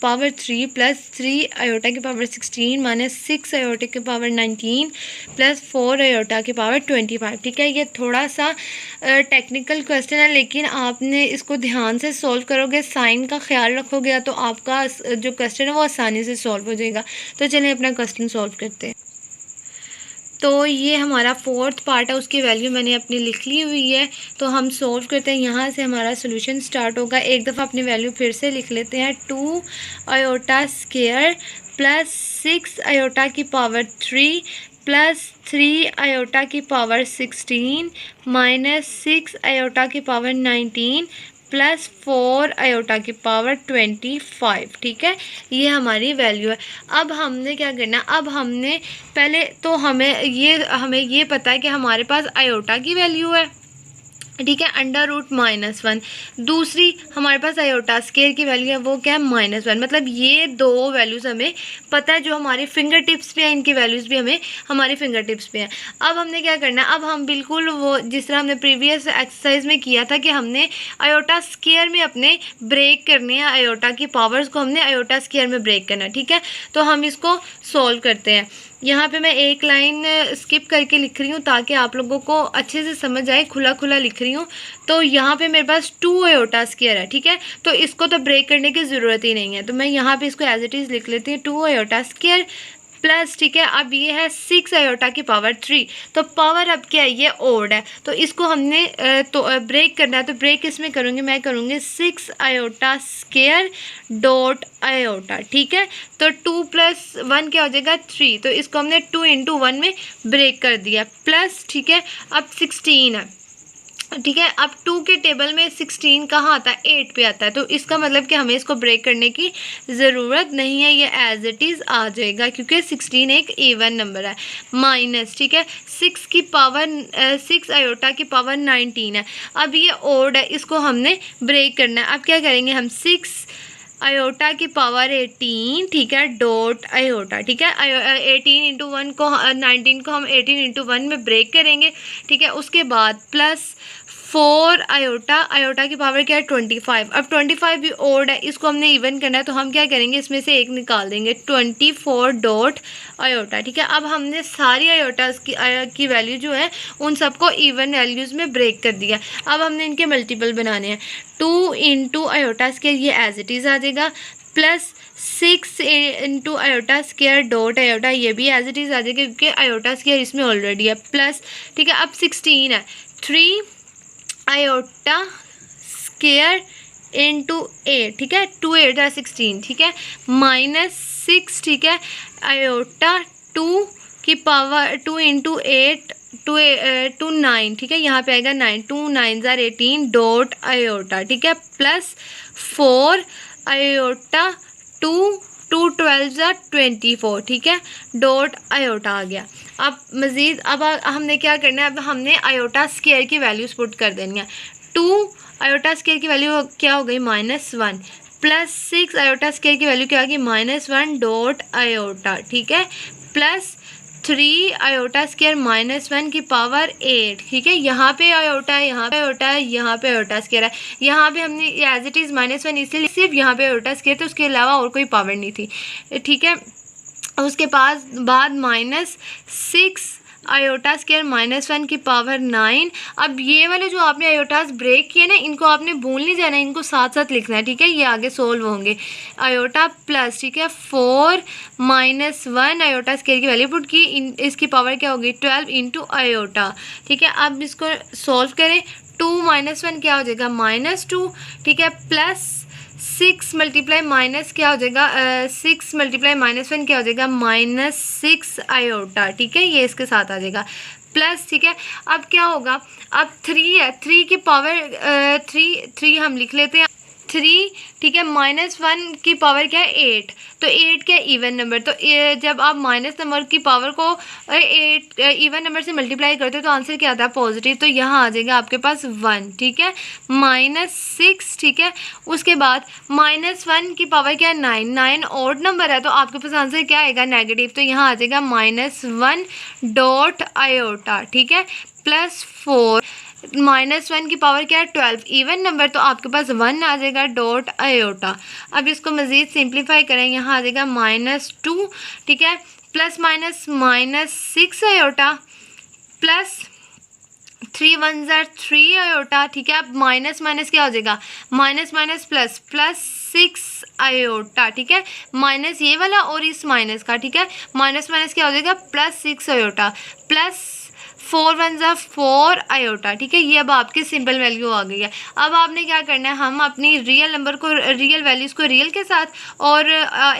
[SPEAKER 1] power 3 + 3 iota की पावर 16 - 6 आयोटा की पावर 19 + 4 आयोटा की पावर 25, ठीक है। ये थोड़ा सा टेक्निकल क्वेश्चन है, लेकिन आपने इसको ध्यान से सॉल्व करोगे, साइन का ख्याल रखोगे तो आपका जो क्वेश्चन है वो आसानी से सॉल्व हो जाएगा। तो चलिए अपना क्वेश्चन सॉल्व करते हैं। तो ये हमारा 4th पार्ट है, उसकी वैल्यू मैंने अपनी लिख ली हुई है। तो हम सॉल्व करते हैं, यहाँ से हमारा सोल्यूशन स्टार्ट होगा। एक दफ़ा अपनी वैल्यू फिर से लिख लेते हैं। 2 आयोटा स्क्वायर + 6 आयोटा की पावर 3 + 3 आयोटा की पावर 16 - 6 आयोटा की पावर 19 प्लस 4 आयोटा की पावर 25, ठीक है, ये हमारी वैल्यू है। अब हमने क्या करना है, अब हमने पहले तो हमें ये पता है कि हमारे पास आयोटा की वैल्यू है, ठीक है, √-1। दूसरी हमारे पास आयोटा स्केयर की वैल्यू है, वो क्या है, -1। मतलब ये दो वैल्यूज़ हमें पता है, जो हमारी फिंगर टिप्स पे है, इनकी वैल्यूज़ भी हमें हमारी फिंगर टिप्स पे है। अब हमने क्या करना है, अब हम बिल्कुल वो जिस तरह हमने प्रीवियस एक्सरसाइज में किया था कि हमने आयोटा स्केयर में अपने ब्रेक करने हैं, आयोटा की पावर्स को हमने आयोटा स्केयर में ब्रेक करना है, ठीक है। तो हम इसको सोल्व करते हैं। यहाँ पे मैं एक लाइन स्किप करके लिख रही हूँ ताकि आप लोगों को अच्छे से समझ आए, खुला खुला लिख रही हूँ। तो यहाँ पे मेरे पास 2 आयोटा स्क्वायर है, ठीक है, तो इसको तो ब्रेक करने की ज़रूरत ही नहीं है, तो मैं यहाँ पे इसको एज इट इज़ लिख लेती हूँ, 2 आयोटा स्क्वायर प्लस, ठीक है, अब ये है 6 आयोटा की पावर 3। तो पावर अब क्या है, ये ओड है, तो इसको हमने ब्रेक करना है। तो ब्रेक किसमें करूँगी, मैं करूँगी 6 आयोटा स्क्वायर डॉट आयोटा, ठीक है। तो 2 + 1 क्या हो जाएगा, 3, तो इसको हमने 2 × 1 में ब्रेक कर दिया, प्लस, ठीक है, अब 16 है, ठीक है। अब 2 के टेबल में 16 कहाँ आता है, 8 पे आता है, तो इसका मतलब कि हमें इसको ब्रेक करने की ज़रूरत नहीं है, ये एज इट इज़ आ जाएगा, क्योंकि 16 एक इवन नंबर है। माइनस, ठीक है, 6 आयोटा की पावर 19 है। अब ये ओड है, इसको हमने ब्रेक करना है। अब क्या करेंगे हम, 6 आयोटा की पावर 18, ठीक है, डॉट आयोटा, ठीक है। 18 × 1 को 19 को हम 18 × 1 में ब्रेक करेंगे, ठीक है। उसके बाद प्लस 4 आयोटा की पावर क्या है, 25। अब 25 भी ओड है, इसको हमने इवन करना है, तो हम क्या करेंगे, इसमें से एक निकाल देंगे, 24 डॉट आयोटा, ठीक है। अब हमने सारी आयोटास की वैल्यू जो है उन सबको इवन वैल्यूज़ में ब्रेक कर दिया। अब हमने इनके मल्टीपल बनाने हैं, 2 × आयोटा स्क्वायर, ये एज इट इज़ आ जाएगा, plus 6 × iota square dot iota, ये भी एज इट इज़ आ जाएगा, क्योंकि आयोटा स्क्वायर इसमें ऑलरेडी है, प्लस, ठीक है। अब 16 है, 3 आयोटा स्क्वायर × 8, ठीक है, 2 × 8 = 16, ठीक है, -6, ठीक है, आयोटा 2 की पावर 2 × 8 2 9, ठीक है, यहाँ पे आएगा 9, 2 9 = 18 डॉट आयोटा, ठीक है, प्लस 4 आयोटा 2 12 = 24, ठीक है, डॉट आयोटा आ गया। अब मज़ीद अब हमने क्या करना है, अब हमने आयोटा स्क्वायर की वैल्यूज़ पुट कर देनी है। 2 आयोटा स्क्वायर की वैल्यू क्या हो गई, -1, प्लस 6 आयोटा स्क्वायर की वैल्यू क्या होगी, -1 डॉट आयोटा, ठीक है, प्लस 3 आयोटा स्क्वायर -1 की पावर 8, ठीक है। यहाँ पे आयोटा है, यहाँ पे आयोटा है, यहाँ पे आयोटा स्क्वायर है, यहाँ पे हमने एज इट इज़ -1 इसलिए सिर्फ यहाँ पे आयोटा स्क्वायर, तो उसके अलावा और कोई पावर नहीं थी, ठीक है। उसके बाद -6 आयोटा स्क्वायर -1 की पावर 9। अब ये वाले जो आपने आयोटास ब्रेक किए ना, इनको आपने भूल नहीं जाना, इनको साथ साथ लिखना है, ठीक है, ये आगे सोल्व होंगे। आयोटा प्लस, ठीक है, 4 -1 आयोटा स्क्वायर की वैल्यू पुट की, इसकी पावर क्या होगी, 12 × आयोटा, ठीक है। अब इसको सोल्व करें, 2 - 1 क्या हो जाएगा, -2, ठीक है, प्लस 6 मल्टीप्लाई माइनस क्या हो जाएगा, 6 मल्टीप्लाई -1 क्या हो जाएगा, -6 आयोटा, ठीक है, ये इसके साथ आ जाएगा, प्लस, ठीक है। अब क्या होगा, अब 3 है, 3 की पावर 3 हम लिख लेते हैं, 3, ठीक है, -1 की पावर क्या है, 8, तो 8 क्या इवन नंबर, तो जब आप माइनस नंबर की पावर को 8 इवन नंबर से मल्टीप्लाई करते हो तो आंसर क्या आता है, पॉजिटिव, तो यहाँ आ जाएगा आपके पास 1, ठीक है, -6, ठीक है। उसके बाद -1 की पावर क्या है, 9, 9 ऑड नंबर है, तो आपके पास आंसर क्या आएगा, नेगेटिव, तो यहाँ आ जाएगा -1 डॉट आयोटा, ठीक है, प्लस 4 -1 की पावर क्या है, 12 इवन नंबर, तो आपके पास 1 आ जाएगा डॉट आयोटा। अब इसको मज़ीद सिंप्लीफाई करें, यहाँ आ जाएगा -2, ठीक है, plus minus -6 iota, plus 3 1 = 3 iota, ठीक है। अब माइनस माइनस क्या हो जाएगा, minus minus plus, plus 6 iota, ठीक है, माइनस ये वाला और इस माइनस का, ठीक है, माइनस माइनस क्या हो जाएगा, प्लस 6 आयोटा, प्लस 4 1 = 4 आयोटा, ठीक है। ये अब आपकी सिंपल वैल्यू आ गई है। अब आपने क्या करना है, हम अपनी रियल नंबर को, रियल वैल्यूज़ को रियल के साथ और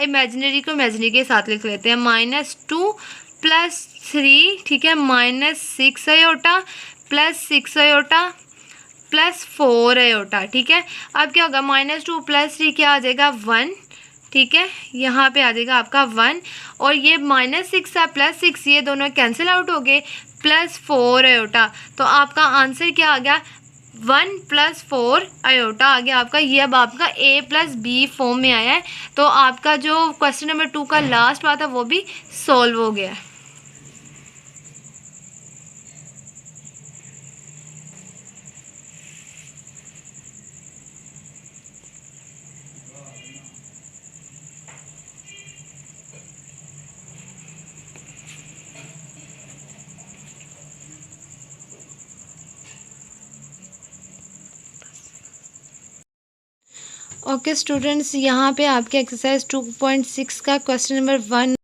[SPEAKER 1] इमेजिनरी को इमेजिनरी के साथ लिख लेते हैं, -2 + 3, ठीक है, -6 आयोटा प्लस 6 आयोटा +4 आयोटा, ठीक है। अब क्या होगा, -2 + 3 क्या आ जाएगा 1, ठीक है। यहाँ पे आ जाएगा आपका 1 और ये -6 था +6, ये दोनों कैंसिल आउट हो गए, +4 आयोटा। तो आपका आंसर क्या आ गया, 1 + 4 आयोटा आ गया आपका। ये अब आपका A + B फॉर्म में आया है। तो आपका जो क्वेश्चन नंबर 2 का लास्ट पार्ट था वो भी सॉल्व हो गया है। ओके स्टूडेंट्स, यहाँ पे आपके एक्सरसाइज 2.6 का क्वेश्चन नंबर 1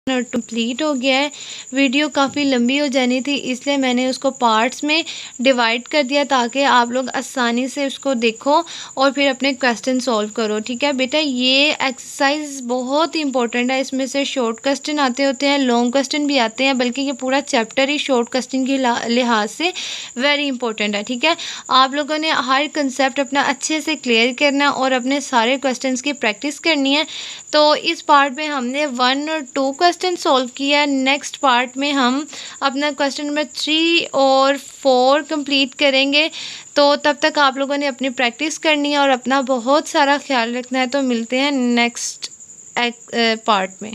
[SPEAKER 1] कंप्लीट हो गया है। वीडियो काफ़ी लंबी हो जानी थी, इसलिए मैंने उसको पार्ट्स में डिवाइड कर दिया ताकि आप लोग आसानी से उसको देखो और फिर अपने क्वेश्चन सॉल्व करो, ठीक है बेटा। ये एक्सरसाइज बहुत इंपॉर्टेंट है, इसमें से शॉर्ट क्वेश्चन आते होते हैं, लॉन्ग क्वेश्चन भी आते हैं, बल्कि ये पूरा चैप्टर ही शॉर्ट क्वेश्चन के लिहाज से वेरी इंपॉर्टेंट है, ठीक है। आप लोगों ने हर कंसेप्ट अपना अच्छे से क्लियर करना है और अपने सारे क्वेश्चन की प्रैक्टिस करनी है। तो इस पार्ट में हमने 1 और 2 क्वेश्चन सॉल्व किया। नेक्स्ट पार्ट में हम अपना क्वेश्चन नंबर 3 और 4 कंप्लीट करेंगे। तो तब तक आप लोगों ने अपनी प्रैक्टिस करनी है और अपना बहुत सारा ख्याल रखना है। तो मिलते हैं नेक्स्ट पार्ट में।